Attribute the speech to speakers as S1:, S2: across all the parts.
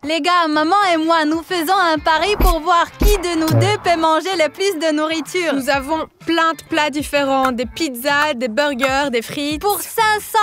S1: Les gars, maman et moi, nous faisons un pari pour voir qui de nous deux peut manger le plus de nourriture.
S2: Nous avons plein de plats différents, des pizzas, des burgers, des frites.
S1: Pour 500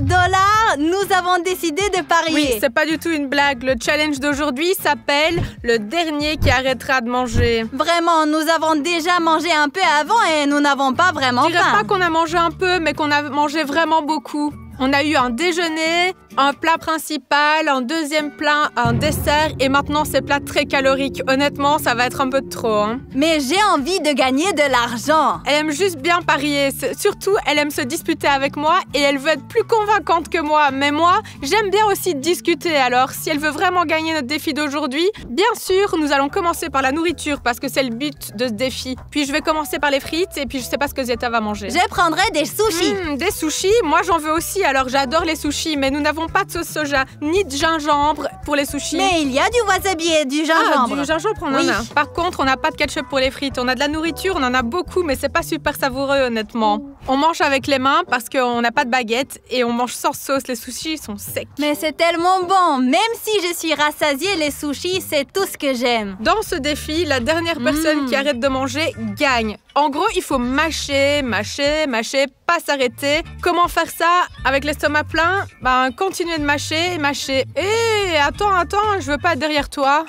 S1: $, nous avons décidé de parier.
S2: Oui, c'est pas du tout une blague. Le challenge d'aujourd'hui s'appelle le dernier qui arrêtera de manger.
S1: Vraiment, nous avons déjà mangé un peu avant et nous n'avons pas vraiment faim.
S2: Je dirais pas qu'on a mangé un peu, mais qu'on a mangé vraiment beaucoup. On a eu un déjeuner, un plat principal, un deuxième plat, un dessert et maintenant ces plats très caloriques. Honnêtement, ça va être un peu de trop. Hein.
S1: Mais j'ai envie de gagner de l'argent.
S2: Elle aime juste bien parier. Surtout, elle aime se disputer avec moi et elle veut être plus convaincante que moi. Mais moi, j'aime bien aussi discuter. Alors, si elle veut vraiment gagner notre défi d'aujourd'hui, bien sûr, nous allons commencer par la nourriture parce que c'est le but de ce défi. Puis je vais commencer par les frites et puis je sais pas ce que Zieta va manger.
S1: Je prendrai des sushis.
S2: Des sushis, moi j'en veux aussi. Alors j'adore les sushis, mais nous n'avons pas de sauce soja ni de gingembre pour les sushis.
S1: Mais il y a du wasabi et du gingembre.
S2: Du gingembre, on en a. Par contre, on n'a pas de ketchup pour les frites. On a de la nourriture, on en a beaucoup, mais c'est pas super savoureux, honnêtement. On mange avec les mains parce qu'on n'a pas de baguette et on mange sans sauce. Les sushis sont secs.
S1: Mais c'est tellement bon. Même si je suis rassasiée, les sushis, c'est tout ce que j'aime.
S2: Dans ce défi, la dernière personne qui arrête de manger gagne. En gros, il faut mâcher, mâcher, mâcher, pas s'arrêter. Comment faire ça avec l'estomac plein? Continuer de mâcher, mâcher. Hé, attends, je veux pas être derrière toi.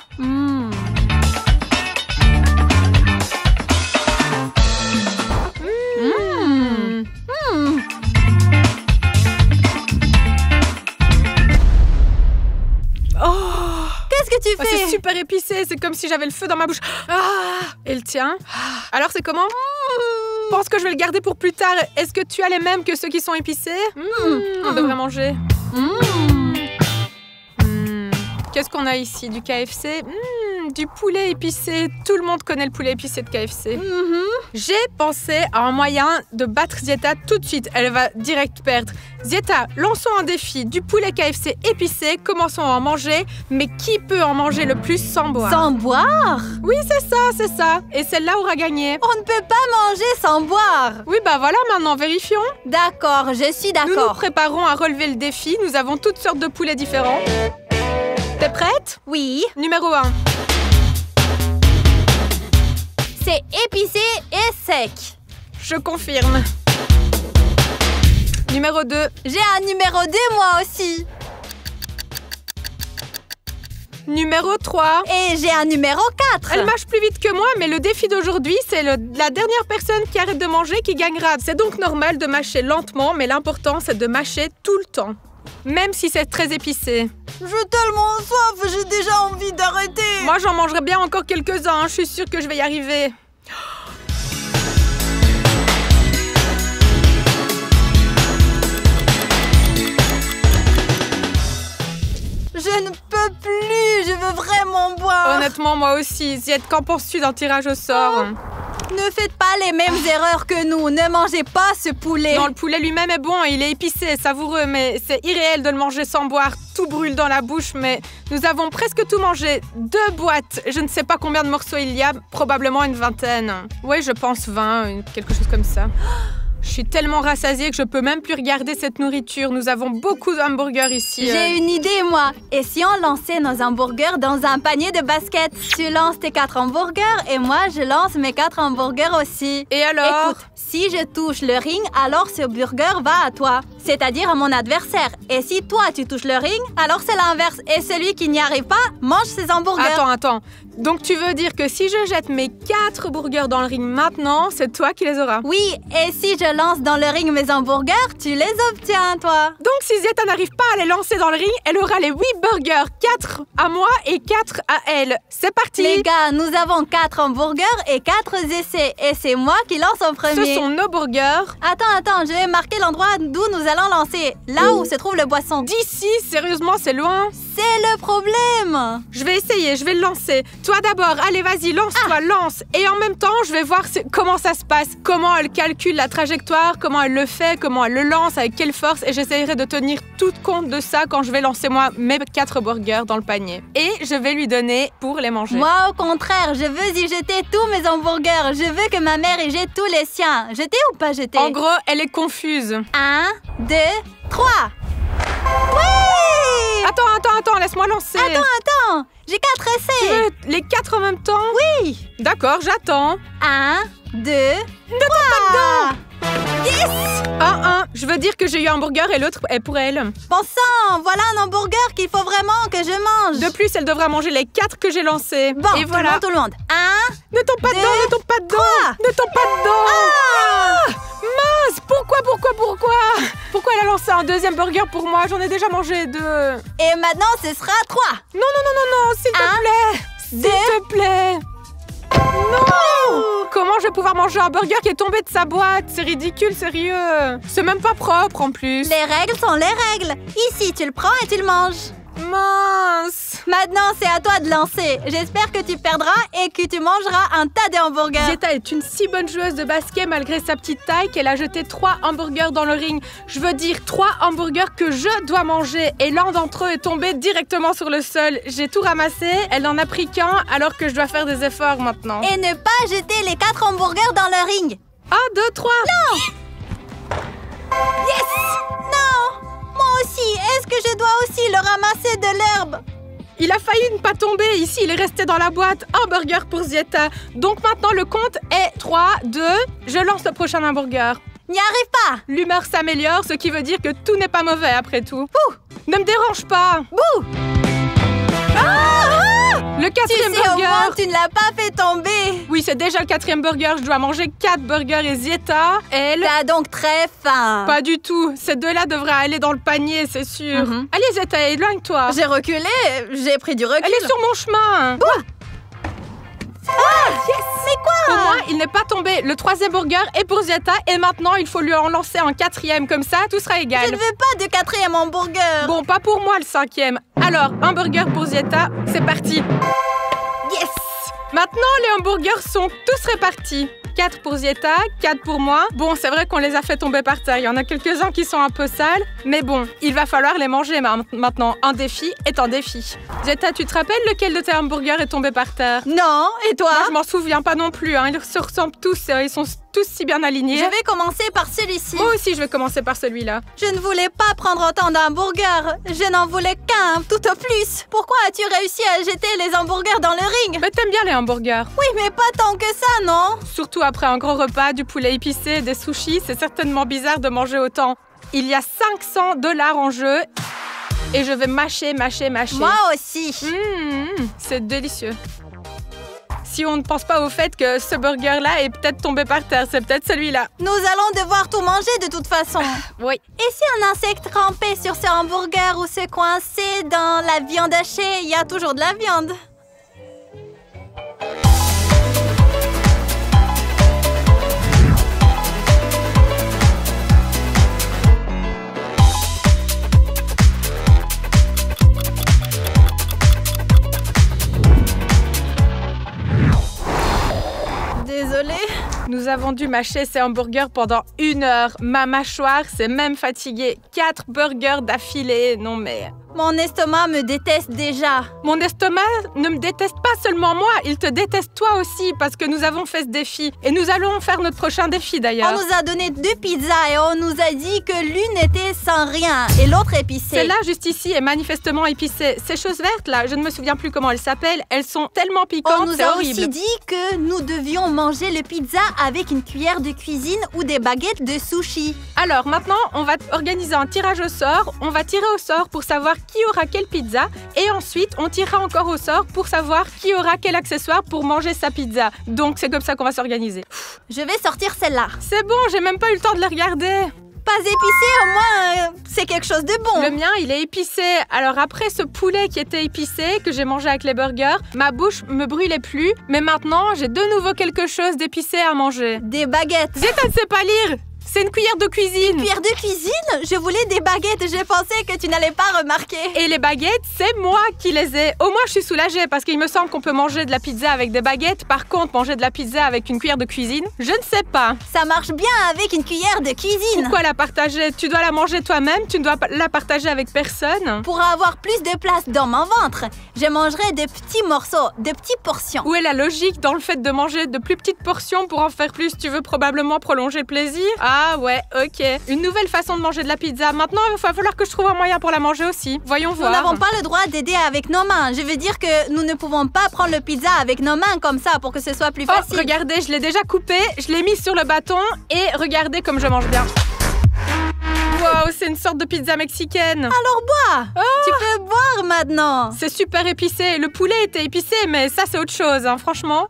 S1: Qu'est-ce que tu fais?
S2: C'est super épicé, c'est comme si j'avais le feu dans ma bouche. Et le tien? Alors c'est comment? Je pense que je vais le garder pour plus tard. Est-ce que tu as les mêmes que ceux qui sont épicés? On devrait manger. Qu'est-ce qu'on a ici? Du KFC? Du poulet épicé. Tout le monde connaît le poulet épicé de KFC. J'ai pensé à un moyen de battre Zieta tout de suite. Elle va direct perdre. Zieta, lançons un défi. Du poulet KFC épicé. Commençons à en manger. Mais qui peut en manger le plus sans boire?
S1: Sans boire?
S2: Oui, c'est ça. Et celle-là aura gagné.
S1: On ne peut pas manger sans boire.
S2: Oui, voilà, maintenant, vérifions.
S1: D'accord, je suis d'accord.
S2: Nous nous préparons à relever le défi. Nous avons toutes sortes de poulets différents. T'es prête?
S1: Oui.
S2: Numéro 1.
S1: C'est épicé et sec.
S2: Je confirme. Numéro 2.
S1: J'ai un numéro 2 moi aussi.
S2: Numéro 3.
S1: Et j'ai un numéro 4.
S2: Elle mâche plus vite que moi, mais le défi d'aujourd'hui, c'est la dernière personne qui arrête de manger qui gagnera. C'est donc normal de mâcher lentement, mais l'important, c'est de mâcher tout le temps. Même si c'est très épicé.
S1: J'ai tellement soif, j'ai déjà envie d'arrêter.
S2: Moi, j'en mangerai bien encore quelques-uns. Je suis sûre que je vais y arriver.
S1: Je ne peux plus, je veux vraiment boire.
S2: Honnêtement, moi aussi. Ziet, qu'en penses-tu d'un tirage au sort?
S1: Ne faites pas les mêmes erreurs que nous. Ne mangez pas ce poulet.
S2: Non, le poulet lui-même est bon. Il est épicé, savoureux, mais c'est irréel de le manger sans boire. Tout brûle dans la bouche, mais nous avons presque tout mangé. 2 boîtes. Je ne sais pas combien de morceaux il y a. Probablement une 20aine. Oui, je pense 20, quelque chose comme ça. Je suis tellement rassasiée que je peux même plus regarder cette nourriture. Nous avons beaucoup d'hamburgers ici.
S1: J'ai une idée, moi. Et si on lançait nos hamburgers dans un panier de basket? Tu lances tes 4 hamburgers et moi, je lance mes 4 hamburgers aussi.
S2: Et alors?
S1: Écoute, si je touche le ring, alors ce burger va à toi. C'est-à-dire à mon adversaire. Et si toi, tu touches le ring, alors c'est l'inverse. Et celui qui n'y arrive pas, mange ses hamburgers.
S2: Attends. Donc tu veux dire que si je jette mes 4 burgers dans le ring maintenant, c'est toi qui les auras?
S1: Oui, et si je lance dans le ring mes hamburgers, tu les obtiens, toi.
S2: Donc si Zieta n'arrive pas à les lancer dans le ring, elle aura les 8 burgers. 4 à moi et 4 à elle. C'est parti!
S1: Les gars, nous avons 4 hamburgers et 4 essais. Et c'est moi qui lance en premier.
S2: Ce sont nos burgers.
S1: Attends, je vais marquer l'endroit d'où nous allons lancer. Là où se trouve le boisson.
S2: D'ici, sérieusement, c'est loin.
S1: C'est le problème.
S2: Je vais essayer, je vais le lancer. Toi d'abord, allez, vas-y, lance-toi, lance. Et en même temps, je vais voir comment ça se passe. Comment elle calcule la trajectoire, comment elle le fait, comment elle le lance, avec quelle force. Et j'essaierai de tenir tout compte de ça quand je vais lancer, moi, mes 4 burgers dans le panier. Et je vais lui donner pour les manger.
S1: Moi, au contraire, je veux y jeter tous mes hamburgers. Je veux que ma mère y jette tous les siens. Jeter ou pas jeter?
S2: En gros, elle est confuse.
S1: 1, 2, 3. Oui!
S2: Attends, laisse-moi lancer.
S1: Attends. J'ai 4 essais.
S2: Tu veux les 4 en même temps?
S1: Oui.
S2: D'accord, j'attends.
S1: 1, 2, 3. Yes!
S2: 1. Je veux dire que j'ai eu un hamburger et l'autre est pour elle.
S1: Bon sang, voilà un hamburger qu'il faut vraiment que je mange.
S2: De plus, elle devra manger les 4 que j'ai lancés.
S1: Bon,
S2: et voilà.
S1: tout le monde. 1,
S2: Ne tombe pas
S1: 2,
S2: dedans, ne tombe pas dedans.
S1: 3.
S2: Ne tombe pas dedans.
S1: Ah!
S2: Mince, pourquoi Pourquoi elle a lancé un deuxième burger pour moi? J'en ai déjà mangé 2.
S1: Et maintenant, ce sera 3.
S2: Non, s'il te plaît. S'il te plaît. Non! Comment je vais pouvoir manger un burger qui est tombé de sa boîte? C'est ridicule, sérieux. C'est même pas propre en plus.
S1: Les règles sont les règles. Ici, tu le prends et tu le manges.
S2: Mince.
S1: Maintenant, c'est à toi de lancer. J'espère que tu perdras et que tu mangeras un tas de hamburgers.
S2: Zeta est une si bonne joueuse de basket malgré sa petite taille qu'elle a jeté 3 hamburgers dans le ring. Je veux dire 3 hamburgers que je dois manger et l'un d'entre eux est tombé directement sur le sol. J'ai tout ramassé, elle n'en a pris qu'un alors que je dois faire des efforts maintenant.
S1: Et ne pas jeter les 4 hamburgers dans le ring.
S2: 1, 2, 3.
S1: Non! Yes! Non! Moi aussi, est-ce que je dois aussi le ramasser de l'herbe?
S2: Il a failli ne pas tomber. Ici, il est resté dans la boîte. Un burger pour Zeta. Donc maintenant, le compte est 3, 2. Je lance le prochain hamburger.
S1: N'y arrive pas!
S2: L'humeur s'améliore, ce qui veut dire que tout n'est pas mauvais après tout. Bouh! Ne me dérange pas.
S1: Bouh!
S2: Le 4e
S1: Tu sais, au
S2: burger.
S1: moins, tu ne l'as pas fait tomber.
S2: Oui, c'est déjà le 4e burger. Je dois manger 4 burgers et Zeta, elle...
S1: T'as donc très faim.
S2: Pas du tout. Ces 2-là devraient aller dans le panier, c'est sûr. Allez, Zeta, éloigne-toi.
S1: J'ai reculé, j'ai pris du recul.
S2: Elle est sur mon chemin.
S1: Ah, yes! Mais quoi?
S2: Au moins, il n'est pas tombé. Le 3e burger est pour Zeta et maintenant, il faut lui en lancer un 4e. Comme ça, tout sera égal.
S1: Je ne veux pas de 4e hamburger.
S2: Bon, pas pour moi le 5e. Alors, un burger pour Zeta, c'est parti.
S1: Yes!
S2: Maintenant, les hamburgers sont tous répartis. 4 pour Zeta, 4 pour moi. Bon, c'est vrai qu'on les a fait tomber par terre. Il y en a quelques-uns qui sont un peu sales. Mais bon, il va falloir les manger maintenant. Un défi est un défi. Zeta, tu te rappelles lequel de tes hamburgers est tombé par terre?
S1: Non, et toi?
S2: Moi, je m'en souviens pas non plus. Ils se ressemblent tous. Ils sont tous si bien alignés.
S1: Je vais commencer par celui-ci.
S2: Moi aussi, je vais commencer par celui-là.
S1: Je ne voulais pas prendre autant d'hamburgers. Je n'en voulais qu'un, tout au plus. Pourquoi as-tu réussi à jeter les hamburgers dans le ring?
S2: Mais t'aimes bien les hamburgers.
S1: Oui, mais pas tant que ça, non?
S2: Surtout après un gros repas, du poulet épicé, des sushis, c'est certainement bizarre de manger autant. Il y a $500 en jeu et je vais mâcher.
S1: Moi aussi.
S2: C'est délicieux. Si on ne pense pas au fait que ce burger-là est peut-être tombé par terre, c'est peut-être celui-là.
S1: Nous allons devoir tout manger de toute façon.
S2: Oui.
S1: Et si un insecte rampait sur ce hamburger ou se coinçait dans la viande hachée, il y a toujours de la viande. Désolée.
S2: Nous avons dû mâcher ces hamburgers pendant 1 heure. Ma mâchoire s'est même fatiguée. 4 burgers d'affilée. Non mais...
S1: Mon estomac me déteste déjà.
S2: Mon estomac ne me déteste pas seulement moi, il te déteste toi aussi parce que nous avons fait ce défi. Et nous allons faire notre prochain défi d'ailleurs.
S1: On nous a donné 2 pizzas et on nous a dit que l'une était sans rien et l'autre épicée.
S2: Celle-là, juste ici, est manifestement épicée. Ces choses vertes là, je ne me souviens plus comment elles s'appellent, elles sont tellement piquantes,
S1: on nous
S2: c'est
S1: a
S2: horrible.
S1: aussi dit que nous devions manger le pizza avec une cuillère de cuisine ou des baguettes de sushi.
S2: Alors maintenant, on va organiser un tirage au sort. On va tirer au sort pour savoir qui aura quelle pizza et ensuite on tirera encore au sort pour savoir qui aura quel accessoire pour manger sa pizza. Donc c'est comme ça qu'on va s'organiser.
S1: Je vais sortir celle-là.
S2: C'est bon, j'ai même pas eu le temps de la regarder.
S1: Pas épicé, au moins c'est quelque chose de bon.
S2: Le mien, il est épicé. Alors après ce poulet qui était épicé, que j'ai mangé avec les burgers, ma bouche me brûlait plus. Mais maintenant, j'ai de nouveau quelque chose d'épicé à manger.
S1: Des baguettes.
S2: Zeta ne sait pas lire. C'est une cuillère de cuisine.
S1: Cuillère de cuisine? Je voulais des baguettes. Je pensais que tu n'allais pas remarquer.
S2: Et les baguettes, c'est moi qui les ai. Au moins, je suis soulagée parce qu'il me semble qu'on peut manger de la pizza avec des baguettes. Par contre, manger de la pizza avec une cuillère de cuisine, je ne sais pas.
S1: Ça marche bien avec une cuillère de cuisine.
S2: Pourquoi la partager? Tu dois la manger toi-même, tu ne dois pas la partager avec personne.
S1: Pour avoir plus de place dans mon ventre, je mangerai de petits morceaux, de petites portions.
S2: Où est la logique dans le fait de manger de plus petites portions pour en faire plus? Tu veux probablement prolonger le plaisir? Ah ouais, ok. Une nouvelle façon de manger de la pizza. Maintenant, il va falloir que je trouve un moyen pour la manger aussi. Voyons voir.
S1: Nous n'avons pas le droit d'aider avec nos mains. Je veux dire que nous ne pouvons pas prendre le pizza avec nos mains comme ça pour que ce soit plus facile.
S2: Regardez, je l'ai déjà coupé, je l'ai mis sur le bâton et regardez comme je mange bien. Wow, c'est une sorte de pizza mexicaine.
S1: Alors bois. Tu peux boire maintenant.
S2: C'est super épicé. Le poulet était épicé, mais ça, c'est autre chose, hein, franchement.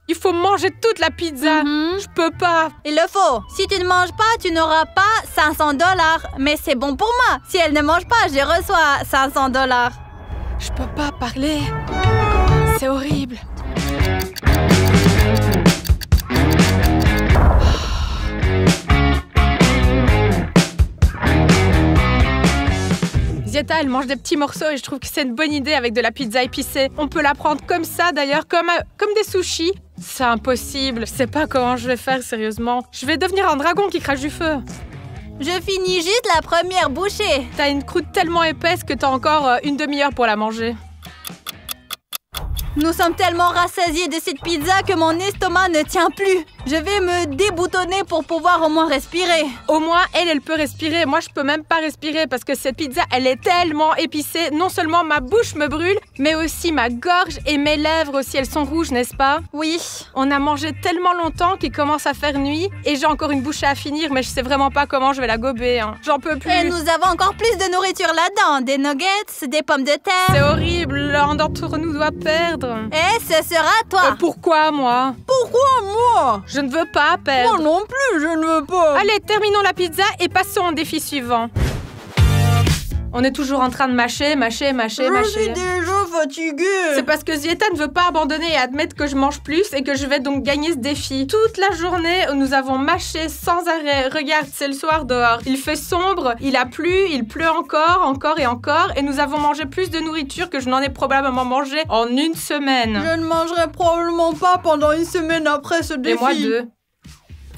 S2: Il faut manger toute la pizza. Je peux pas.
S1: Il le faut. Si tu ne manges pas, tu n'auras pas $500. Mais c'est bon pour moi. Si elle ne mange pas, je reçois $500.
S2: Je peux pas parler. C'est horrible. Zieta, elle mange des petits morceaux et je trouve que c'est une bonne idée avec de la pizza épicée. On peut la prendre comme ça d'ailleurs, comme des sushis. C'est impossible. Je sais pas comment je vais faire, sérieusement. Je vais devenir un dragon qui crache du feu.
S1: Je finis juste la première bouchée.
S2: T'as une croûte tellement épaisse que t'as encore une demi-heure pour la manger.
S1: Nous sommes tellement rassasiés de cette pizza que mon estomac ne tient plus. Je vais me déboutonner pour pouvoir au moins respirer.
S2: Au moins, elle peut respirer. Moi, je peux même pas respirer parce que cette pizza, elle est tellement épicée. Non seulement ma bouche me brûle, mais aussi ma gorge et mes lèvres aussi, elles sont rouges, n'est-ce pas?
S1: Oui.
S2: On a mangé tellement longtemps qu'il commence à faire nuit et j'ai encore une bouchée à finir, mais je sais vraiment pas comment je vais la gober. Hein. J'en peux plus.
S1: Et nous avons encore plus de nourriture là-dedans. Des nuggets, des pommes de terre.
S2: C'est horrible. L'un d'entre nous doit perdre.
S1: Et ce sera toi.
S2: Pourquoi moi?
S1: Pourquoi moi?
S2: Je ne veux pas perdre.
S1: Moi non plus, je ne veux pas.
S2: Allez, terminons la pizza et passons au défi suivant. On est toujours en train de mâcher.
S1: Je suis déjà fatiguée.
S2: C'est parce que Zieta ne veut pas abandonner et admettre que je mange plus et que je vais donc gagner ce défi. Toute la journée, nous avons mâché sans arrêt. Regarde, c'est le soir dehors. Il fait sombre, il a plu, il pleut encore et encore. Et nous avons mangé plus de nourriture que je n'en ai probablement mangé en une semaine.
S1: Je ne mangerai probablement pas pendant une semaine après ce défi.
S2: Et moi 2.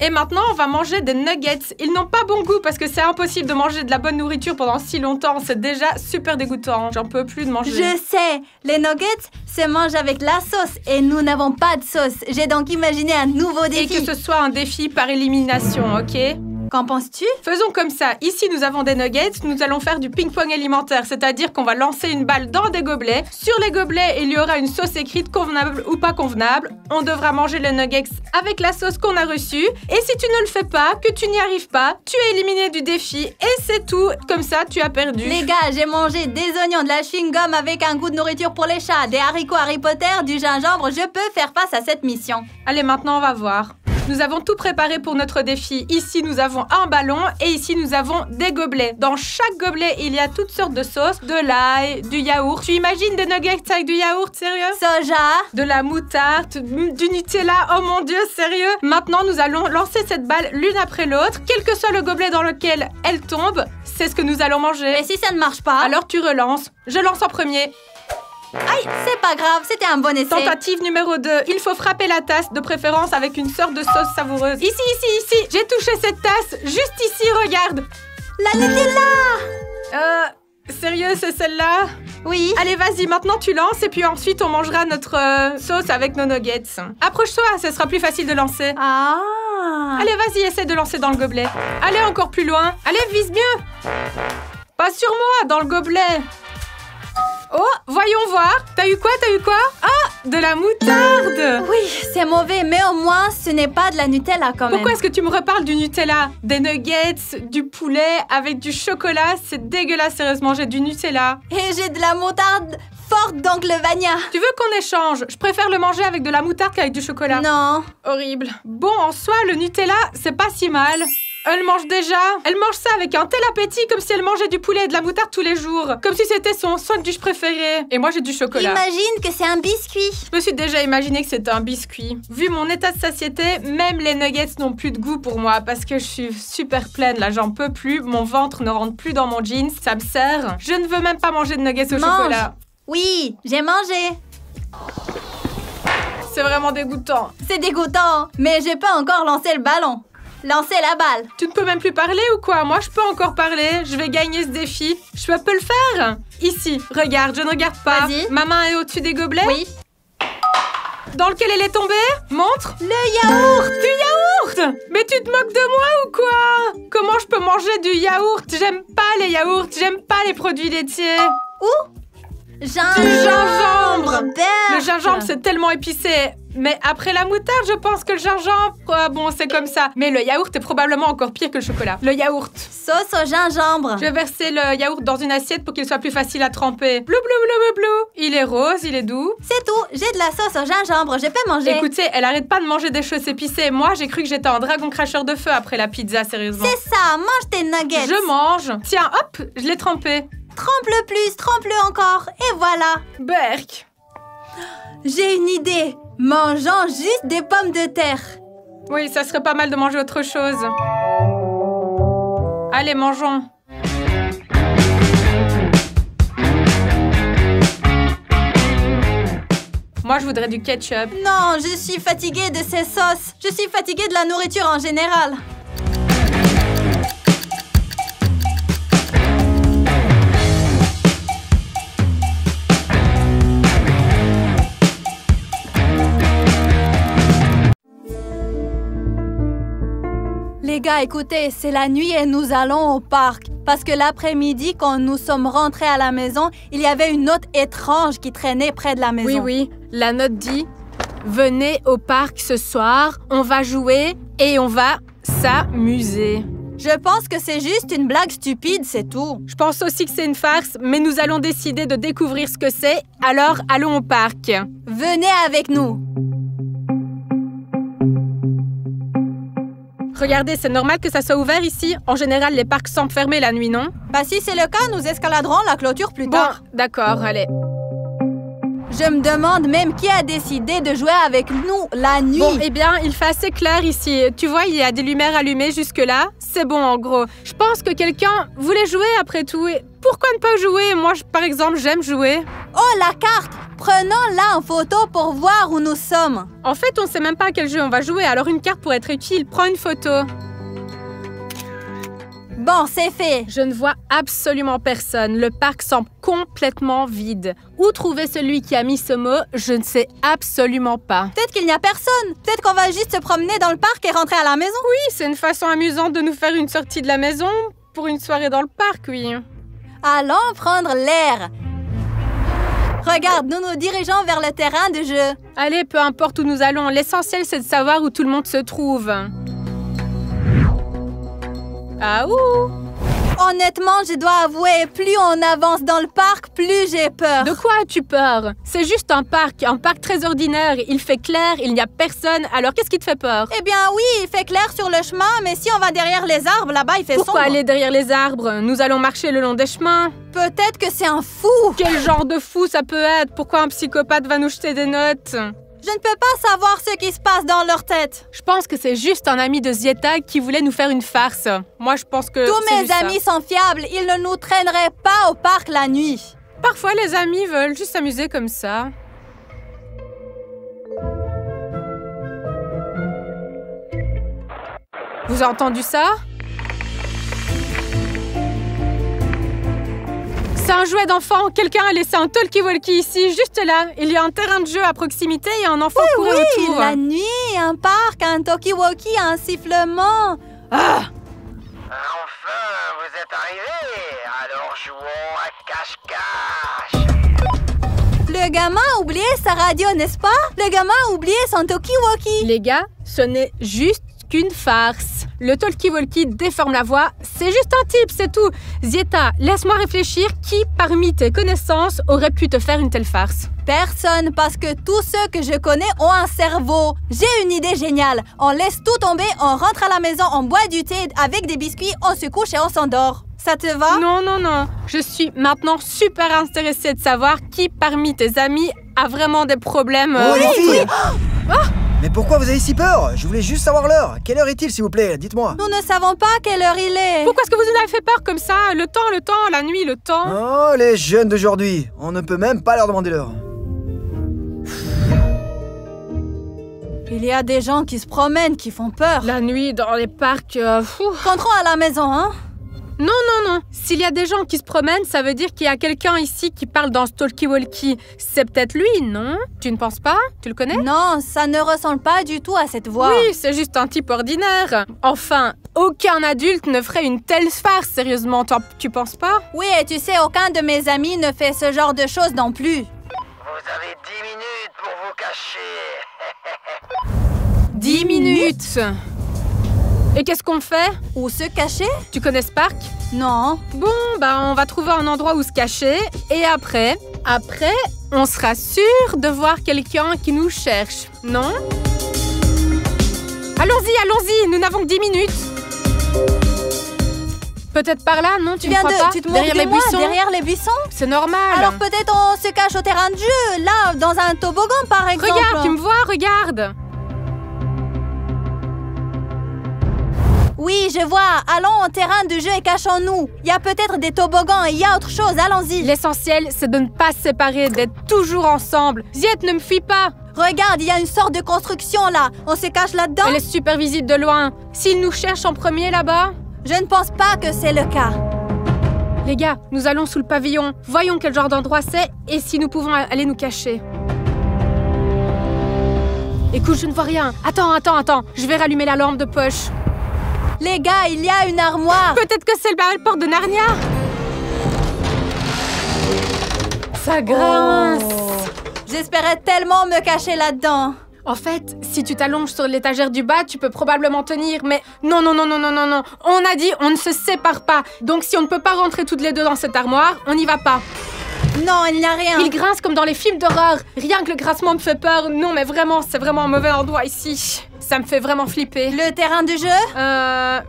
S2: Et maintenant, on va manger des nuggets. Ils n'ont pas bon goût parce que c'est impossible de manger de la bonne nourriture pendant si longtemps. C'est déjà super dégoûtant. J'en peux plus de manger.
S1: Je sais, les nuggets se mangent avec la sauce et nous n'avons pas de sauce. J'ai donc imaginé un nouveau défi.
S2: Et que ce soit un défi par élimination, ok?
S1: Qu'en penses-tu?
S2: Faisons comme ça. Ici, nous avons des nuggets. Nous allons faire du ping-pong alimentaire, c'est-à-dire qu'on va lancer une balle dans des gobelets. Sur les gobelets, il y aura une sauce écrite convenable ou pas convenable. On devra manger les nuggets avec la sauce qu'on a reçue. Et si tu ne le fais pas, que tu n'y arrives pas, tu es éliminé du défi et c'est tout. Comme ça, tu as perdu.
S1: Les gars, j'ai mangé des oignons, de la chewing-gum avec un goût de nourriture pour les chats, des haricots Harry Potter, du gingembre. Je peux faire face à cette mission.
S2: Allez, maintenant, on va voir. Nous avons tout préparé pour notre défi. Ici, nous avons un ballon et ici, nous avons des gobelets. Dans chaque gobelet, il y a toutes sortes de sauces, de l'ail, du yaourt. Tu imagines des nuggets avec du yaourt, sérieux?
S1: Soja.
S2: De la moutarde, du Nutella, oh mon Dieu, sérieux? Maintenant, nous allons lancer cette balle l'une après l'autre. Quel que soit le gobelet dans lequel elle tombe, c'est ce que nous allons manger.
S1: Et si ça ne marche pas?
S2: Alors tu relances. Je lance en premier.
S1: Aïe, c'est pas grave, c'était un bon essai.
S2: Tentative numéro 2. Il faut frapper la tasse, de préférence avec une sorte de sauce savoureuse. Ici. J'ai touché cette tasse. Juste ici, regarde.
S1: La Nutella.
S2: Sérieux, c'est celle-là?
S1: Oui.
S2: Allez, vas-y, maintenant tu lances et puis ensuite on mangera notre sauce avec nos nuggets. Approche-toi, ce sera plus facile de lancer.
S1: Ah.
S2: Allez, vas-y, essaie de lancer dans le gobelet. Allez, encore plus loin. Allez, vise mieux. Pas sur moi, dans le gobelet. Oh, voyons voir. T'as eu quoi? Ah, de la moutarde.
S1: Oui, c'est mauvais, mais au moins, ce n'est pas de la Nutella quand même.
S2: Pourquoi est-ce que tu me reparles du Nutella? Des nuggets, du poulet avec du chocolat. C'est dégueulasse, sérieusement, j'ai du Nutella.
S1: Et j'ai de la moutarde forte d'Oncle Vania.
S2: Tu veux qu'on échange? Je préfère le manger avec de la moutarde qu'avec du chocolat.
S1: Non.
S2: Horrible. Bon, en soi, le Nutella, c'est pas si mal. Elle mange déjà. Elle mange ça avec un tel appétit, comme si elle mangeait du poulet et de la moutarde tous les jours. Comme si c'était son sandwich préféré. Et moi, j'ai du chocolat.
S1: Imagine que c'est un biscuit.
S2: Je me suis déjà imaginé que c'était un biscuit. Vu mon état de satiété, même les nuggets n'ont plus de goût pour moi parce que je suis super pleine, là, j'en peux plus. Mon ventre ne rentre plus dans mon jeans. Ça me serre. Je ne veux même pas manger de nuggets au chocolat.
S1: Oui, j'ai mangé.
S2: C'est vraiment dégoûtant.
S1: C'est dégoûtant, mais j'ai pas encore lancé le ballon. Lancez la balle.
S2: Tu ne peux même plus parler ou quoi? Moi, je peux encore parler. Je vais gagner ce défi. Je peux le faire. Ici, regarde, je ne regarde pas.
S1: Vas-y.
S2: Ma main est au-dessus des gobelets.
S1: Oui.
S2: Dans lequel elle est tombée? Montre.
S1: Le yaourt.
S2: Du yaourt. yaourt! Mais tu te moques de moi ou quoi? Comment je peux manger du yaourt? J'aime pas les yaourts, j'aime pas les produits laitiers. Du gingembre! Le gingembre, c'est tellement épicé. Mais après la moutarde, je pense que le gingembre, bon, c'est comme ça. Mais le yaourt est probablement encore pire que le chocolat. Le yaourt.
S1: Sauce au gingembre.
S2: Je vais verser le yaourt dans une assiette pour qu'il soit plus facile à tremper. Blou, blou, blou, blou, blou. Il est rose, il est doux.
S1: C'est tout. J'ai de la sauce au gingembre. Je peux manger.
S2: Écoutez, elle arrête pas de manger des choses épicées. Moi, j'ai cru que j'étais un dragon cracheur de feu après la pizza, sérieusement.
S1: C'est ça. Mange tes nuggets.
S2: Je mange. Tiens, hop, je l'ai trempé.
S1: Trempe-le plus, trempe-le encore. Et voilà.
S2: Berk.
S1: J'ai une idée. Mangeons juste des pommes de terre.
S2: Oui, ça serait pas mal de manger autre chose. Allez, mangeons. Moi, je voudrais du ketchup.
S1: Non, je suis fatiguée de ces sauces. Je suis fatiguée de la nourriture en général. Les gars, écoutez, c'est la nuit et nous allons au parc. Parce que l'après-midi, quand nous sommes rentrés à la maison, il y avait une note étrange qui traînait près de la maison.
S2: Oui, la note dit « Venez au parc ce soir, on va jouer et on va s'amuser. »
S1: Je pense que c'est juste une blague stupide, c'est tout.
S2: Je pense aussi que c'est une farce, mais nous allons décider de découvrir ce que c'est, alors allons au parc.
S1: Venez avec nous.
S2: Regardez, c'est normal que ça soit ouvert ici. En général, les parcs semblent fermés la nuit, non?
S1: Bah si c'est le cas, nous escaladerons la clôture plus tard.
S2: Bon, d'accord, allez.
S1: Je me demande même qui a décidé de jouer avec nous la nuit.
S2: Bon, eh bien, il fait assez clair ici. Tu vois, il y a des lumières allumées jusque-là. C'est bon, en gros. Je pense que quelqu'un voulait jouer après tout. Et pourquoi ne pas jouer? Moi, par exemple, j'aime jouer.
S1: Oh, la carte! Prenons-la en photo pour voir où nous sommes.
S2: En fait, on ne sait même pas à quel jeu on va jouer, alors une carte pourrait être utile. Prends une photo.
S1: Bon, c'est fait.
S2: Je ne vois absolument personne. Le parc semble complètement vide. Où trouver celui qui a mis ce mot? Je ne sais absolument pas.
S1: Peut-être qu'il n'y a personne. Peut-être qu'on va juste se promener dans le parc et rentrer à la maison.
S2: Oui, c'est une façon amusante de nous faire une sortie de la maison pour une soirée dans le parc, oui.
S1: Allons prendre l'air. Regarde, nous nous dirigeons vers le terrain de jeu.
S2: Allez, peu importe où nous allons. L'essentiel, c'est de savoir où tout le monde se trouve. Ah ouh!
S1: Honnêtement, je dois avouer, plus on avance dans le parc, plus j'ai peur.
S2: De quoi as-tu peur? C'est juste un parc très ordinaire. Il fait clair, il n'y a personne. Alors, qu'est-ce qui te fait peur?
S1: Eh bien oui, il fait clair sur le chemin, mais si on va derrière les arbres, là-bas, il fait sombre.
S2: Pourquoi aller derrière les arbres? Nous allons marcher le long des chemins.
S1: Peut-être que c'est un fou.
S2: Quel genre de fou ça peut être? Pourquoi un psychopathe va nous jeter des notes?
S1: Je ne peux pas savoir ce qui se passe dans leur tête.
S2: Je pense que c'est juste un ami de Zieta qui voulait nous faire une farce. Moi, je pense que
S1: tous mes amis sont fiables. Ils ne nous traîneraient pas au parc la nuit.
S2: Parfois, les amis veulent juste s'amuser comme ça. Vous avez entendu ça? C'est un jouet d'enfant. Quelqu'un a laissé un talkie-walkie ici, juste là. Il y a un terrain de jeu à proximité et un enfant courait autour.
S1: La nuit, un parc, un talkie-walkie, un sifflement. Ah!
S3: Enfin, vous êtes arrivés. Alors jouons à cache-cache.
S1: Le gamin a oublié sa radio, n'est-ce pas? Le gamin a oublié son talkie-walkie.
S2: Les gars, ce n'est juste qu'une farce. Le talkie-walkie déforme la voix. C'est juste un type, c'est tout. Zieta, laisse-moi réfléchir. Qui, parmi tes connaissances, aurait pu te faire une telle farce?
S1: Personne, parce que tous ceux que je connais ont un cerveau. J'ai une idée géniale. On laisse tout tomber, on rentre à la maison, on boit du thé avec des biscuits, on se couche et on s'endort. Ça te va?
S2: Non, non, non. Je suis maintenant super intéressée de savoir qui, parmi tes amis, a vraiment des problèmes.
S4: Oh, les filles!
S2: Ah!
S4: Mais pourquoi vous avez si peur? Je voulais juste savoir l'heure. Quelle heure est-il, s'il vous plaît? Dites-moi.
S1: Nous ne savons pas quelle heure il est.
S2: Pourquoi est-ce que vous nous avez fait peur comme ça? Le temps, la nuit, le temps.
S4: Oh, les jeunes d'aujourd'hui. On ne peut même pas leur demander l'heure.
S1: Il y a des gens qui se promènent, qui font peur.
S2: La nuit, dans les parcs...
S1: Rentrons à la maison, hein?
S2: Non, non, non. S'il y a des gens qui se promènent, ça veut dire qu'il y a quelqu'un ici qui parle dans ce talkie-walkie. C'est peut-être lui, non? Tu ne penses pas? Tu le connais?
S1: Non, ça ne ressemble pas du tout à cette voix.
S2: Oui, c'est juste un type ordinaire. Enfin, aucun adulte ne ferait une telle farce, sérieusement. Tu penses pas?
S1: Oui, et tu sais, aucun de mes amis ne fait ce genre de choses non plus.
S3: Vous avez 10 minutes pour vous cacher.
S2: 10 minutes. Et qu'est-ce qu'on fait?
S1: Où se cacher?
S2: Tu connais Spark?
S1: Non.
S2: Bon, bah on va trouver un endroit où se cacher. Et après, on sera sûr de voir quelqu'un qui nous cherche, non? Allons-y, allons-y, nous n'avons que 10 minutes. Peut-être par là, non? Tu
S1: te moques
S2: derrière les buissons?
S1: Derrière les buissons?
S2: C'est normal.
S1: Alors peut-être on se cache au terrain de jeu, là, dans un toboggan par exemple.
S2: Regarde, tu me vois, regarde.
S1: Oui, je vois. Allons au terrain de jeu et cachons-nous. Il y a peut-être des toboggans et il y a autre chose. Allons-y.
S2: L'essentiel, c'est de ne pas se séparer, d'être toujours ensemble. Ziet, ne me fuis pas.
S1: Regarde, il y a une sorte de construction là. On se cache là-dedans?
S2: Elle est super visible de loin. S'ils nous cherchent en premier là-bas?
S1: Je ne pense pas que c'est le cas.
S2: Les gars, nous allons sous le pavillon. Voyons quel genre d'endroit c'est et si nous pouvons aller nous cacher. Écoute, je ne vois rien. Attends. Je vais rallumer la lampe de poche.
S1: Les gars, il y a une armoire.
S2: Peut-être que c'est le port de Narnia. Ça grince.
S1: J'espérais tellement me cacher là-dedans.
S2: En fait, si tu t'allonges sur l'étagère du bas, tu peux probablement tenir, mais non. On a dit, on ne se sépare pas. Donc si on ne peut pas rentrer toutes les deux dans cette armoire, on n'y va pas.
S1: Non, il n'y a rien.
S2: Il grince comme dans les films d'horreur. Rien que le grincement me fait peur. Non, mais vraiment, c'est vraiment un mauvais endroit ici. Ça me fait vraiment flipper.
S1: Le terrain de jeu?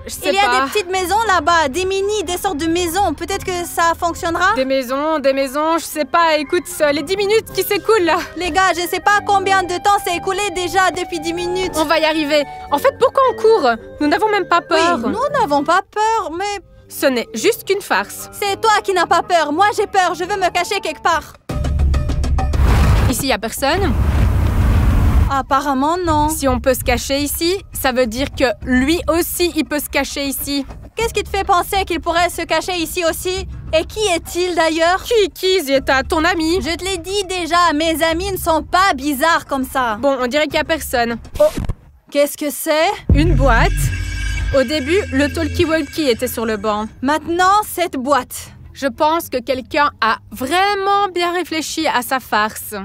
S2: Je sais pas.
S1: Il y a des petites maisons là-bas, des sortes de maisons. Peut-être que ça fonctionnera?
S2: Des maisons, je sais pas. Écoute, les 10 minutes qui s'écoulent là.
S1: Les gars, je sais pas combien de temps s'est écoulé déjà depuis 10 minutes.
S2: On va y arriver. En fait, pourquoi on court? Nous n'avons même pas peur.
S1: Oui, nous n'avons pas peur, mais...
S2: Ce n'est juste qu'une farce.
S1: C'est toi qui n'as pas peur. Moi, j'ai peur. Je veux me cacher quelque part.
S2: Ici, il n'y a personne?
S1: Apparemment, non.
S2: Si on peut se cacher ici, ça veut dire que lui aussi, il peut se cacher ici.
S1: Qu'est-ce qui te fait penser qu'il pourrait se cacher ici aussi? Et qui est-il d'ailleurs?
S2: Qui, Zieta? Ton ami?
S1: Je te l'ai dit déjà, mes amis ne sont pas bizarres comme ça.
S2: Bon, on dirait qu'il n'y a personne.
S1: Oh, qu'est-ce que c'est?
S2: Une boîte. Au début, le talkie-walkie était sur le banc.
S1: Maintenant, cette boîte.
S2: Je pense que quelqu'un a vraiment bien réfléchi à sa farce.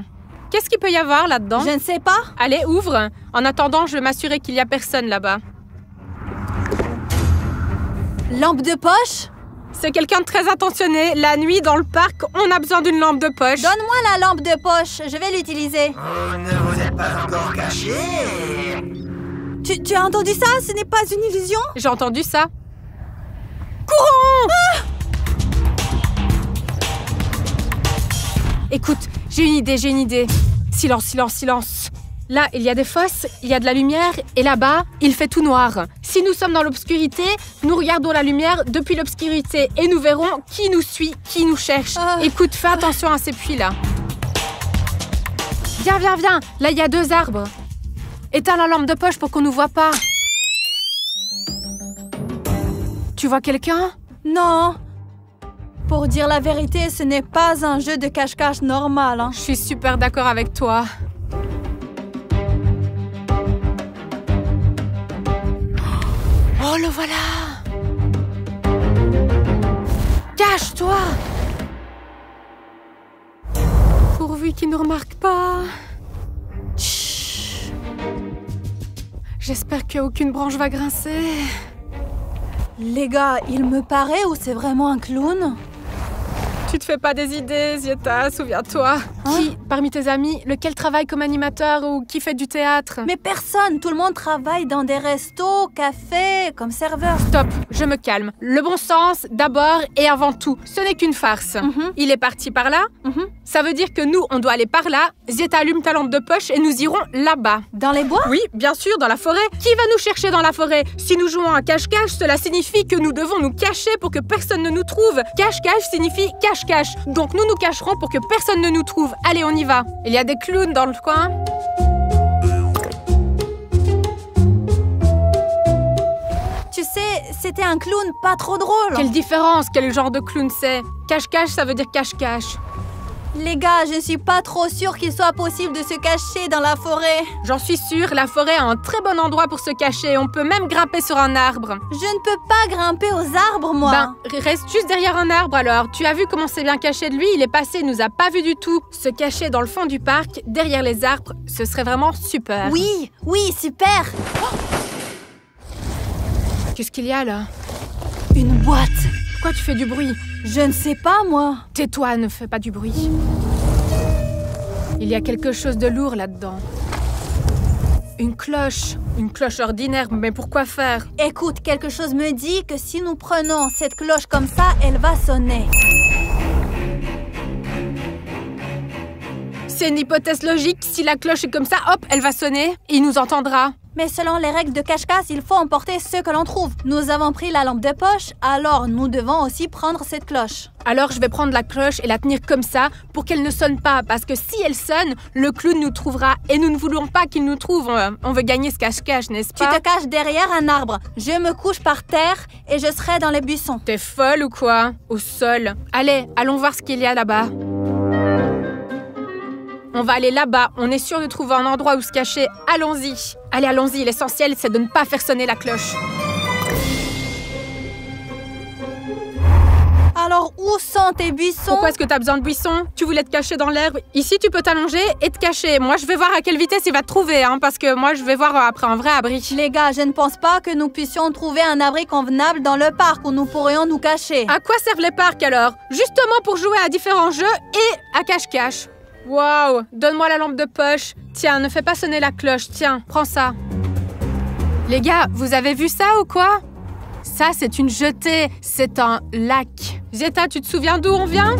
S2: Qu'est-ce qu'il peut y avoir là-dedans?
S1: Je ne sais pas.
S2: Allez, ouvre. En attendant, je vais m'assurer qu'il n'y a personne là-bas.
S1: Lampe de poche?
S2: C'est quelqu'un de très attentionné. La nuit, dans le parc, on a besoin d'une lampe de poche.
S1: Donne-moi la lampe de poche. Je vais l'utiliser.
S3: Vous ne vous êtes pas encore caché.
S1: Tu as entendu ça? Ce n'est pas une illusion?
S2: J'ai entendu ça. Courons! Écoute, j'ai une idée. Silence. Là, il y a des fosses, il y a de la lumière, et là-bas, il fait tout noir. Si nous sommes dans l'obscurité, nous regardons la lumière depuis l'obscurité, et nous verrons qui nous suit, qui nous cherche. Écoute, fais attention à ces puits-là. Viens. Là, il y a 2 arbres. Éteins la lampe de poche pour qu'on nous voit pas. Tu vois quelqu'un?
S1: Non. Pour dire la vérité, ce n'est pas un jeu de cache-cache normal. Hein.
S2: Je suis super d'accord avec toi. Oh, le voilà! Cache-toi! Pourvu qu'il ne nous remarque pas. Chut. J'espère qu'aucune branche va grincer.
S1: Les gars, il me paraît ou c'est vraiment un clown?
S2: Tu te fais pas des idées, Zieta, souviens-toi. Qui, parmi tes amis, lequel travaille comme animateur ou qui fait du théâtre?
S1: Mais personne, tout le monde travaille dans des restos, cafés, comme serveur.
S2: Stop, je me calme. Le bon sens, d'abord et avant tout. Ce n'est qu'une farce. Il est parti par là. Ça veut dire que nous, on doit aller par là. Zieta, allume ta lampe de poche et nous irons là-bas.
S1: Dans les bois?
S2: Oui, bien sûr, dans la forêt. Qui va nous chercher dans la forêt? Si nous jouons à cache-cache, cela signifie que nous devons nous cacher pour que personne ne nous trouve. Cache-cache signifie cache-cache. Donc nous nous cacherons pour que personne ne nous trouve. Allez, on y va. Il y a des clowns dans le coin.
S1: Tu sais, c'était un clown pas trop drôle.
S2: Quelle différence? Quel genre de clown c'est? Cache-cache, ça veut dire cache-cache.
S1: Les gars, je suis pas trop sûre qu'il soit possible de se cacher dans la forêt.
S2: J'en suis sûre, la forêt est un très bon endroit pour se cacher. On peut même grimper sur un arbre.
S1: Je ne peux pas grimper aux arbres, moi.
S2: Ben, reste juste derrière un arbre alors. Tu as vu comment c'est bien caché de lui? Il est passé, il nous a pas vu du tout. Se cacher dans le fond du parc, derrière les arbres, ce serait vraiment super.
S1: Oui, oui, super.
S2: Qu'est-ce qu'il y a là?
S1: Une boîte.
S2: Pourquoi tu fais du bruit?
S1: Je ne sais pas, moi.
S2: Tais-toi, ne fais pas du bruit. Il y a quelque chose de lourd là-dedans. Une cloche ordinaire, mais pourquoi faire?
S1: Écoute, quelque chose me dit que si nous prenons cette cloche comme ça, elle va sonner.
S2: C'est une hypothèse logique. Si la cloche est comme ça, hop, elle va sonner. Il nous entendra.
S1: Mais selon les règles de cache-cache, il faut emporter ce que l'on trouve. Nous avons pris la lampe de poche, alors nous devons aussi prendre cette cloche.
S2: Alors je vais prendre la cloche et la tenir comme ça pour qu'elle ne sonne pas. Parce que si elle sonne, le clown nous trouvera. Et nous ne voulons pas qu'il nous trouve. On veut gagner ce cache-cache, n'est-ce pas?
S1: Tu te caches derrière un arbre. Je me couche par terre et je serai dans les buissons.
S2: T'es folle ou quoi? Au sol. Allez, allons voir ce qu'il y a là-bas. On va aller là-bas. On est sûr de trouver un endroit où se cacher. Allons-y. Allez, allons-y. L'essentiel, c'est de ne pas faire sonner la cloche.
S1: Alors, où sont tes buissons?
S2: Pourquoi est-ce que t'as besoin de buissons? Tu voulais te cacher dans l'herbe. Ici, tu peux t'allonger et te cacher. Moi, je vais voir à quelle vitesse il va te trouver, parce que moi, je vais voir après un vrai abri.
S1: Les gars, je ne pense pas que nous puissions trouver un abri convenable dans le parc où nous pourrions nous cacher.
S2: À quoi servent les parcs alors? Justement pour jouer à différents jeux et à cache-cache. Waouh! Donne-moi la lampe de poche. Tiens, ne fais pas sonner la cloche. Tiens, prends ça. Les gars, vous avez vu ça ou quoi? Ça, c'est une jetée. C'est un lac. Zeta, tu te souviens d'où on vient?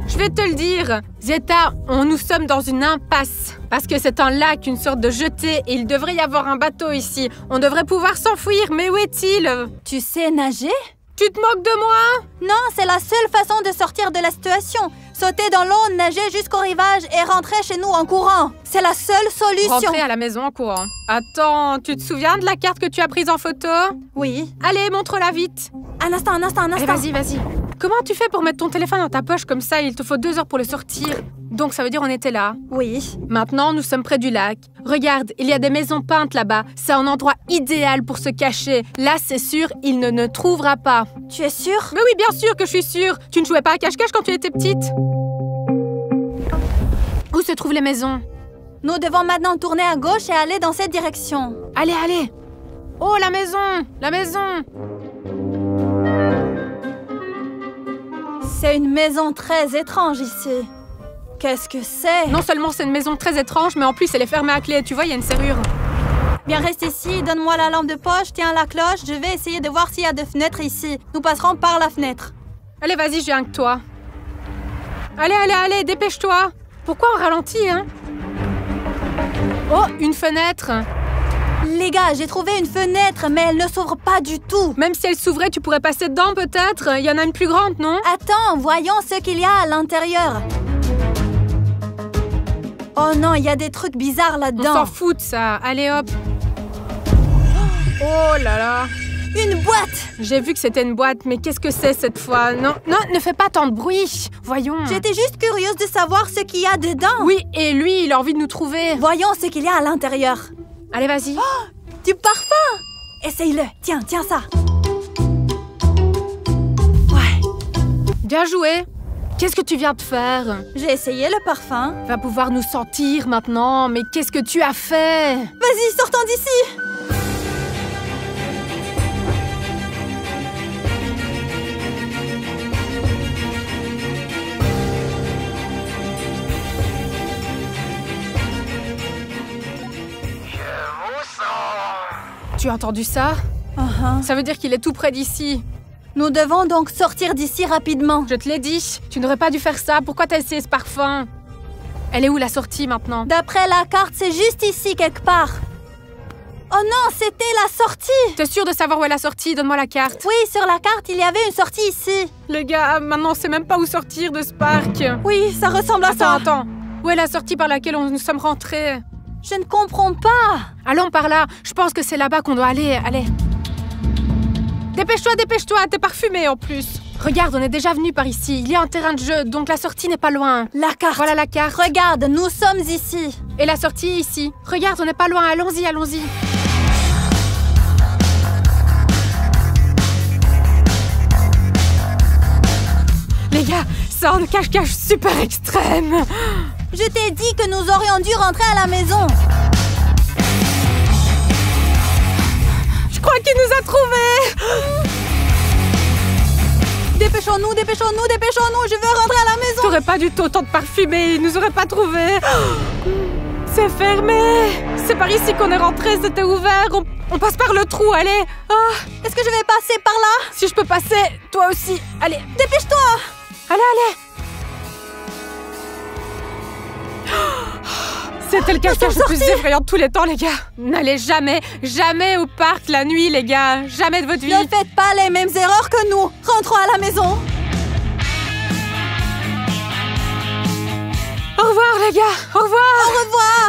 S2: Je vais te le dire. Zeta, nous sommes dans une impasse. Parce que c'est un lac, une sorte de jetée. Et il devrait y avoir un bateau ici. On devrait pouvoir s'enfuir. Mais où est-il?
S1: Tu sais nager?
S2: Tu te moques de moi?
S1: Non, c'est la seule façon de sortir de la situation. Sauter dans l'eau, nager jusqu'au rivage et rentrer chez nous en courant. C'est la seule solution.
S2: Rentrer à la maison en courant. Attends, tu te souviens de la carte que tu as prise en photo?
S1: Oui.
S2: Allez, montre-la vite.
S1: Un instant.
S2: Allez, vas-y. Comment tu fais pour mettre ton téléphone dans ta poche comme ça? Il te faut 2 heures pour le sortir. Donc ça veut dire on était là.
S1: Oui.
S2: Maintenant, nous sommes près du lac. Regarde, il y a des maisons peintes là-bas. C'est un endroit idéal pour se cacher. Là, c'est sûr, il ne nous trouvera pas.
S1: Tu es sûre?
S2: Mais oui, bien sûr que je suis sûre. Tu ne jouais pas à cache-cache quand tu étais petite? Où se trouvent les maisons?
S1: Nous devons maintenant tourner à gauche et aller dans cette direction.
S2: Allez. Oh, la maison.
S1: C'est une maison très étrange ici. Qu'est-ce que c'est?
S2: Non seulement c'est une maison très étrange, mais en plus elle est fermée à clé. Tu vois, il y a une serrure.
S1: Bien, reste ici, donne-moi la lampe de poche, tiens la cloche. Je vais essayer de voir s'il y a des fenêtres ici. Nous passerons par la fenêtre.
S2: Allez, vas-y, je viens avec toi. Allez, dépêche-toi. Pourquoi on ralentit, Oh, une fenêtre.
S1: Les gars, j'ai trouvé une fenêtre, mais elle ne s'ouvre pas du tout.
S2: Même si elle s'ouvrait, tu pourrais passer dedans peut-être. Il y en a une plus grande, non?
S1: Attends, voyons ce qu'il y a à l'intérieur. Oh non, il y a des trucs bizarres là-dedans.
S2: On s'en fout de ça. Allez, hop. Oh là là.
S1: Une boîte!
S2: J'ai vu que c'était une boîte, mais qu'est-ce que c'est cette fois? Non, ne fais pas tant de bruit. Voyons.
S1: J'étais juste curieuse de savoir ce qu'il y a dedans.
S2: Oui, et lui, il a envie de nous trouver.
S1: Voyons ce qu'il y a à l'intérieur.
S2: Allez, vas-y.
S1: Oh, du parfum! Essaye-le. Tiens ça. Ouais.
S2: Bien joué. Qu'est-ce que tu viens de faire?
S1: J'ai essayé le parfum.
S2: Va pouvoir nous sentir maintenant. Mais qu'est-ce que tu as fait?
S1: Vas-y, sortons d'ici.
S2: Tu as entendu ça? Ça veut dire qu'il est tout près d'ici.
S1: Nous devons donc sortir d'ici rapidement.
S2: Je te l'ai dit, tu n'aurais pas dû faire ça. Pourquoi t'as essayé ce parfum? Elle est où la sortie maintenant?
S1: D'après la carte, c'est juste ici quelque part. Oh non, c'était la sortie!
S2: T'es sûre de savoir où est la sortie? Donne-moi la carte.
S1: Oui, sur la carte, il y avait une sortie ici.
S2: Les gars, maintenant on sait même pas où sortir de ce parc.
S1: Oui, ça ressemble à ça.
S2: Attends. Où est la sortie par laquelle nous sommes rentrés?
S1: Je ne comprends pas.
S2: Allons par là. Je pense que c'est là-bas qu'on doit aller. Allez. Dépêche-toi, dépêche-toi, t'es parfumé en plus. Regarde, on est déjà venu par ici. Il y a un terrain de jeu, donc la sortie n'est pas loin.
S1: La carte.
S2: Voilà la carte.
S1: Regarde, nous sommes ici.
S2: Et la sortie est ici. Regarde, on n'est pas loin. Allons-y, allons-y. Les gars, c'est un cache-cache super extrême.
S1: Je t'ai dit que nous aurions dû rentrer à la maison.
S2: Je crois qu'il nous a trouvés.
S1: Dépêchons-nous, dépêchons-nous, dépêchons-nous. Je veux rentrer à la maison.
S2: T'aurais pas dû autant de parfumer. Ils nous auraient pas trouvés. C'est fermé. C'est par ici qu'on est rentré. C'était ouvert. On passe par le trou, allez. Oh,
S1: Est-ce que je vais passer par là?
S2: si je peux passer, toi aussi. Allez,
S1: Dépêche-toi.
S2: allez, allez. C'était le cache-cache le plus effrayant de tous les temps, les gars. N'allez jamais, jamais au parc la nuit, les gars. Jamais de votre vie.
S1: Ne faites pas les mêmes erreurs que nous. Rentrons à la maison.
S2: Au revoir, les gars. Au revoir.
S1: Au revoir.